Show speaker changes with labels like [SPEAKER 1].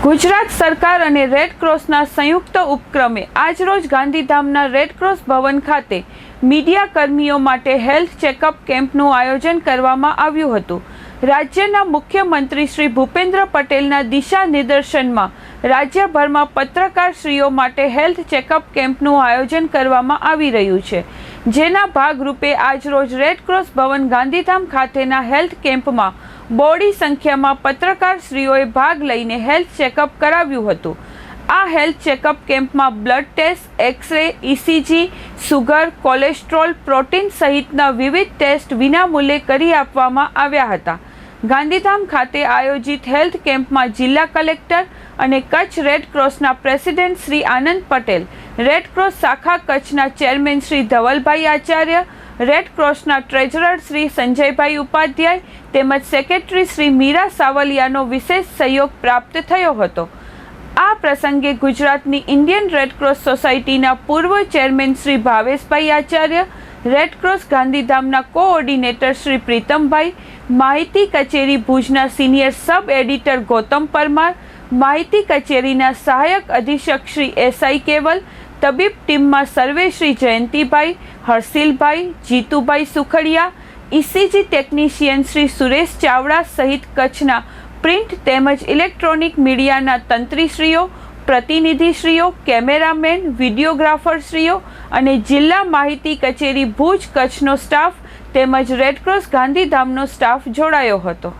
[SPEAKER 1] ગુજરાત સરકાર અને રેડ ક્રોસના સંયુક્ત ઉપક્રમે આજરોજ ગાંધીધામના રેડ ક્રોસ ભવન ખાતે મીડિયા કર્મીઓ માટે હેલ્થ ચેકઅપ કેમ્પનું આયોજન કરવામાં આવ્યું હતું। રાજ્યના મુખ્યમંત્રી શ્રી ભૂપેન્દ્ર પટેલના દિશા નિર્દેશનમાં રાજ્યભરમાં પત્રકારશ્રીઓ માટે હેલ્થ ચેકઅપ કેમ્પનું આયોજન કરવામાં આવી રહ્યું છે, જેના ભાગરૂપે આજરોજ રેડ ક્રોસ ભવન ગાંધીધામ ખાતેના હેલ્થ કેમ્પમાં બોડી સંખ્યામાં પત્રકારશ્રીઓએ ભાગ લઈને હેલ્થ ચેકઅપ કરાવ્યું હતું। આ હેલ્થ ચેકઅપ કેમ્પમાં blood test, X-ray, ECG, sugar, cholesterol, protein સહિતના વિવિધ ટેસ્ટ વિનામૂલ્યે કરી આપવામાં આવ્યા હતા। ગાંધીધામ ખાતે આયોજિત હેલ્થ કેમ્પમાં જિલ્લા કલેક્ટર અને Kutch red ક્રોસના president Shri Anand Patel, red cross શાખા કચ્છના chairman Shri Dhavalbhai Acharya, red ક્રોસના treasurer Shri સંજયભાઈ ઉપાધ્યાય તેમજ સેક્રેટરી શ્રી મીરા સાવલિયાનો વિશેષ સહયોગ પ્રાપ્ત થયો હતો। આ પ્રસંગે ગુજરાતની ઇન્ડિયન રેડ ક્રોસ સોસાયટીના પૂર્વ ચેરમેન શ્રી ભાવેશભાઈ આચાર્ય, રેડ ક્રોસ ગાંધીધામના કોઓર્ડિનેટર શ્રી પ્રીતમભાઈ, માહિતી કચેરી ભુજના સિનિયર સબ એડિટર ગૌતમ પરમાર, માહિતી કચેરીના સહાયક અધિક્ષક શ્રી એસઆઈ કેવલ, તબીબ ટીમમાં સર્વે શ્રી જયંતિભાઈ, હર્ષિલભાઈ, જીતુભાઈ સુખડિયા, ઇસીજી ટેકનિશિયન શ્રી સુરેશ ચાવડા સહિત કચ્છના પ્રિન્ટ તેમજ ઇલેક્ટ્રોનિક મીડિયાના તંત્રીશ્રીઓ, પ્રતિનિધિશ્રીઓ, કેમેરામેન, વિડીયોગ્રાફરશ્રીઓ અને જિલ્લા માહિતી કચેરી ભુજ કચ્છનો સ્ટાફ તેમજ રેડ ક્રોસ ગાંધીધામનો સ્ટાફ જોડાયો હતો।